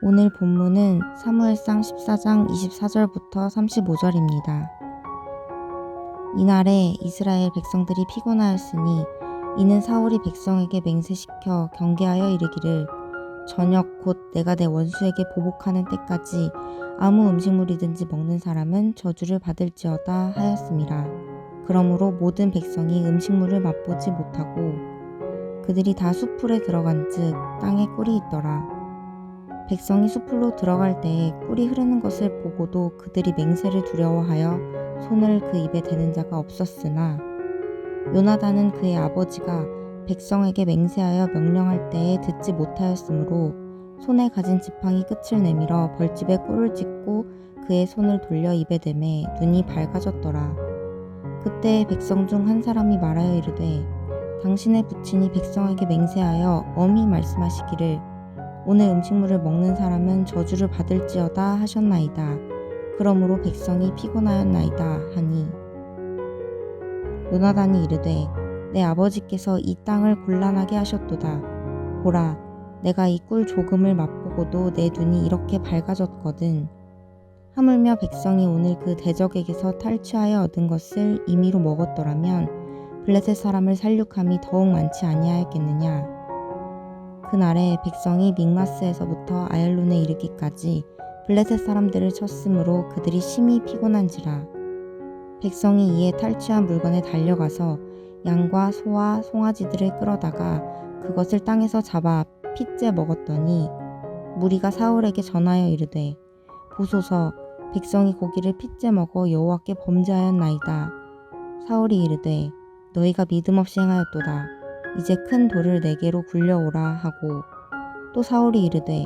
오늘 본문은 사무엘상 14장 24절부터 35절입니다. 이날에 이스라엘 백성들이 피곤하였으니 이는 사울이 백성에게 맹세시켜 경계하여 이르기를 저녁 곧 내가 내 원수에게 보복하는 때까지 아무 음식물이든지 먹는 사람은 저주를 받을지어다 하였음이라. 그러므로 모든 백성이 음식물을 맛보지 못하고 그들이 다 숲풀에 들어간즉 땅에 꿀이 있더라. 백성이 숲풀로 들어갈 때에 꿀이 흐르는 것을 보고도 그들이 맹세를 두려워하여 손을 그 입에 대는 자가 없었으나 요나단은 그의 아버지가 백성에게 맹세하여 명령할 때에 듣지 못하였으므로 손에 가진 지팡이 끝을 내밀어 벌집에 꿀을 찍고 그의 손을 돌려 입에 대매 눈이 밝아졌더라. 그때 백성 중 한 사람이 말하여 이르되 당신의 부친이 백성에게 맹세하여 엄히 말씀하시기를 오늘 음식물을 먹는 사람은 저주를 받을지어다 하셨나이다. 그러므로 백성이 피곤하였나이다 하니 요나단이 이르되 내 아버지께서 이 땅을 곤란하게 하셨도다. 보라, 내가 이 꿀 조금을 맛보고도 내 눈이 이렇게 밝아졌거든. 하물며 백성이 오늘 그 대적에게서 탈취하여 얻은 것을 임의로 먹었더라면 블레셋 사람을 살육함이 더욱 많지 아니하였겠느냐. 그날에 백성이 믹마스에서부터 아얄론에 이르기까지 블레셋 사람들을 쳤으므로 그들이 심히 피곤한지라. 백성이 이에 탈취한 물건에 달려가서 양과 소와 송아지들을 끌어다가 그것을 땅에서 잡아 핏째 먹었더니 무리가 사울에게 전하여 이르되 보소서 백성이 고기를 핏째 먹어 여호와께 범죄하였나이다. 사울이 이르되 너희가 믿음 없이 행하였도다. 이제 큰 돌을 내게로 굴려오라 하고 또 사울이 이르되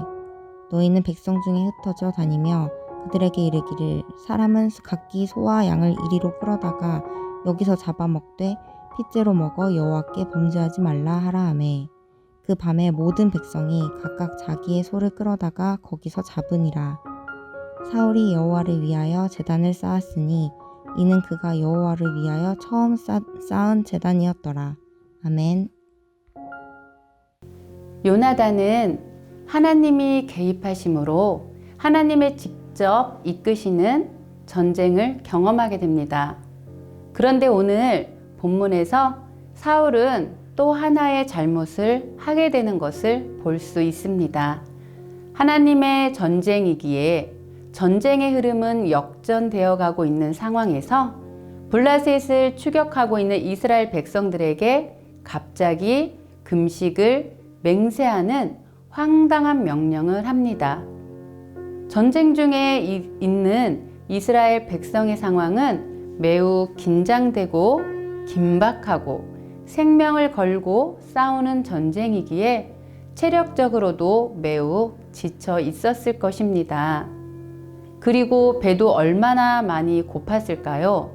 너희는 백성 중에 흩어져 다니며 그들에게 이르기를 사람은 각기 소와 양을 이리로 끌어다가 여기서 잡아먹되 핏째로 먹어 여호와께 범죄하지 말라 하라 하매 그 밤에 모든 백성이 각각 자기의 소를 끌어다가 거기서 잡으니라. 사울이 여호와를 위하여 제단을 쌓았으니 이는 그가 여호와를 위하여 처음 쌓은 제단이었더라. 아멘. 요나단은 하나님이 개입하심으로 하나님의 직접 이끄시는 전쟁을 경험하게 됩니다. 그런데 오늘 본문에서 사울은 또 하나의 잘못을 하게 되는 것을 볼 수 있습니다. 하나님의 전쟁이기에 전쟁의 흐름은 역전되어 가고 있는 상황에서 블레셋을 추격하고 있는 이스라엘 백성들에게 갑자기 금식을 맹세하는 황당한 명령을 합니다. 전쟁 중에 있는 이스라엘 백성의 상황은 매우 긴장되고 긴박하고 생명을 걸고 싸우는 전쟁이기에 체력적으로도 매우 지쳐 있었을 것입니다. 그리고 배도 얼마나 많이 고팠을까요?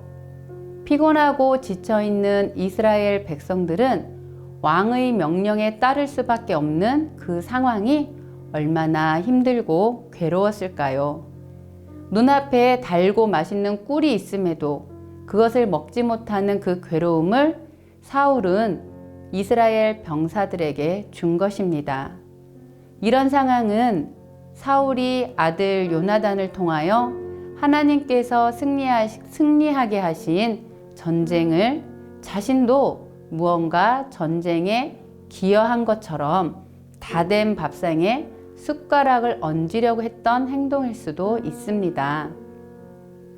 피곤하고 지쳐있는 이스라엘 백성들은 왕의 명령에 따를 수밖에 없는 그 상황이 얼마나 힘들고 괴로웠을까요? 눈앞에 달고 맛있는 꿀이 있음에도 그것을 먹지 못하는 그 괴로움을 사울은 이스라엘 병사들에게 준 것입니다. 이런 상황은 사울이 아들 요나단을 통하여 하나님께서 승리하게 하신 전쟁을 자신도 무언가 전쟁에 기여한 것처럼 다 된 밥상에 숟가락을 얹으려고 했던 행동일 수도 있습니다.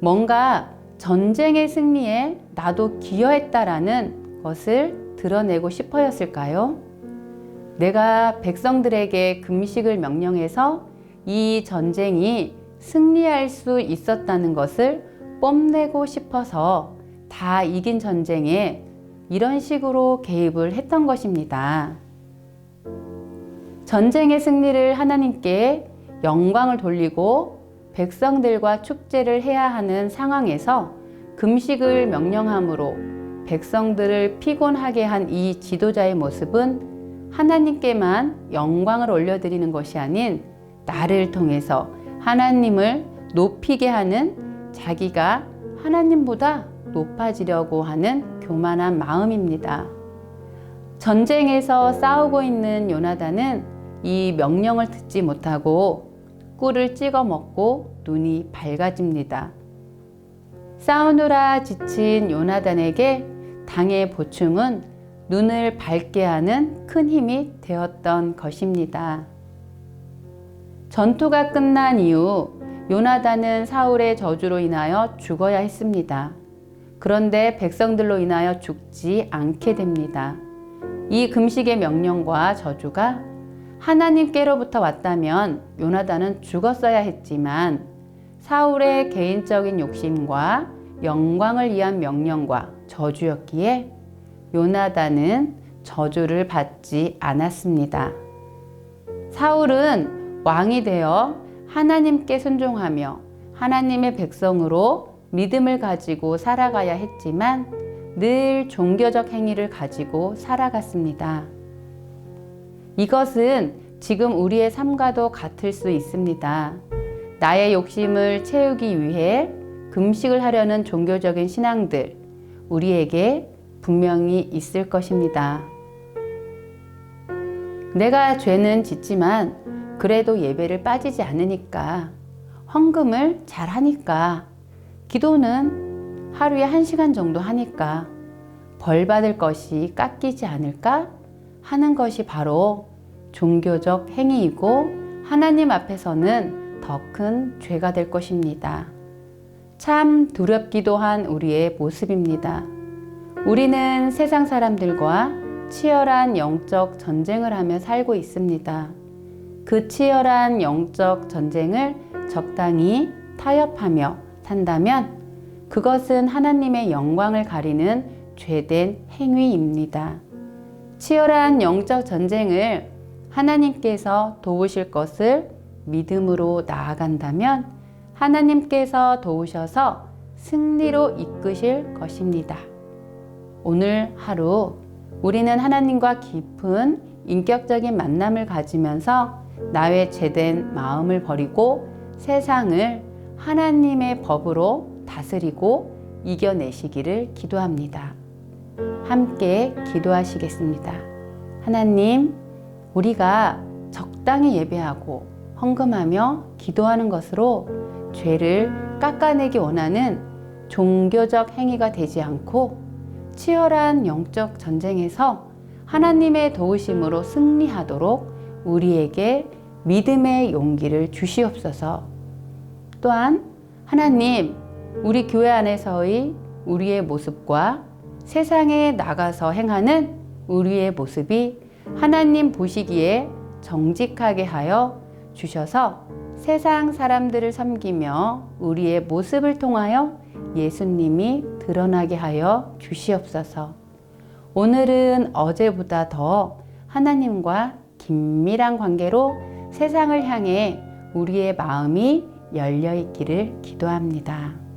뭔가 전쟁의 승리에 나도 기여했다라는 것을 드러내고 싶어였을까요? 내가 백성들에게 금식을 명령해서 이 전쟁이 승리할 수 있었다는 것을 뽐내고 싶어서 다 이긴 전쟁에 이런 식으로 개입을 했던 것입니다. 전쟁의 승리를 하나님께 영광을 돌리고 백성들과 축제를 해야 하는 상황에서 금식을 명령함으로 백성들을 피곤하게 한 이 지도자의 모습은 하나님께만 영광을 올려드리는 것이 아닌 나를 통해서 하나님을 높이게 하는 자기가 하나님보다 높아지려고 하는 교만한 마음입니다. 전쟁에서 싸우고 있는 요나단은 이 명령을 듣지 못하고 꿀을 찍어 먹고 눈이 밝아집니다. 싸우느라 지친 요나단에게 당의 보충은 눈을 밝게 하는 큰 힘이 되었던 것입니다. 전투가 끝난 이후 요나단은 사울의 저주로 인하여 죽어야 했습니다. 그런데 백성들로 인하여 죽지 않게 됩니다. 이 금식의 명령과 저주가 하나님께로부터 왔다면 요나단은 죽었어야 했지만 사울의 개인적인 욕심과 영광을 위한 명령과 저주였기에 요나단은 저주를 받지 않았습니다. 사울은 왕이 되어 하나님께 순종하며 하나님의 백성으로 믿음을 가지고 살아가야 했지만 늘 종교적 행위를 가지고 살아갔습니다. 이것은 지금 우리의 삶과도 같을 수 있습니다. 나의 욕심을 채우기 위해 금식을 하려는 종교적인 신앙들, 우리에게 분명히 있을 것입니다. 내가 죄는 짓지만 그래도 예배를 빠지지 않으니까, 헌금을 잘 하니까, 기도는 하루에 1시간 정도 하니까 벌 받을 것이 깎이지 않을까 하는 것이 바로 종교적 행위이고 하나님 앞에서는 더 큰 죄가 될 것입니다. 참 두렵기도 한 우리의 모습입니다. 우리는 세상 사람들과 치열한 영적 전쟁을 하며 살고 있습니다. 그 치열한 영적 전쟁을 적당히 타협하며 산다면 그것은 하나님의 영광을 가리는 죄된 행위입니다. 치열한 영적 전쟁을 하나님께서 도우실 것을 믿음으로 나아간다면 하나님께서 도우셔서 승리로 이끄실 것입니다. 오늘 하루 우리는 하나님과 깊은 인격적인 만남을 가지면서 나의 죄된 마음을 버리고 세상을 하나님의 법으로 다스리고 이겨내시기를 기도합니다. 함께 기도하시겠습니다. 하나님, 우리가 적당히 예배하고 헌금하며 기도하는 것으로 죄를 깎아내기 원하는 종교적 행위가 되지 않고 치열한 영적 전쟁에서 하나님의 도우심으로 승리하도록 우리에게 믿음의 용기를 주시옵소서. 또한 하나님, 우리 교회 안에서의 우리의 모습과 세상에 나가서 행하는 우리의 모습이 하나님 보시기에 정직하게 하여 주셔서 세상 사람들을 섬기며 우리의 모습을 통하여 예수님이 드러나게 하여 주시옵소서. 오늘은 어제보다 더 하나님과 긴밀한 관계로 세상을 향해 우리의 마음이 열려 있기를 기도합니다.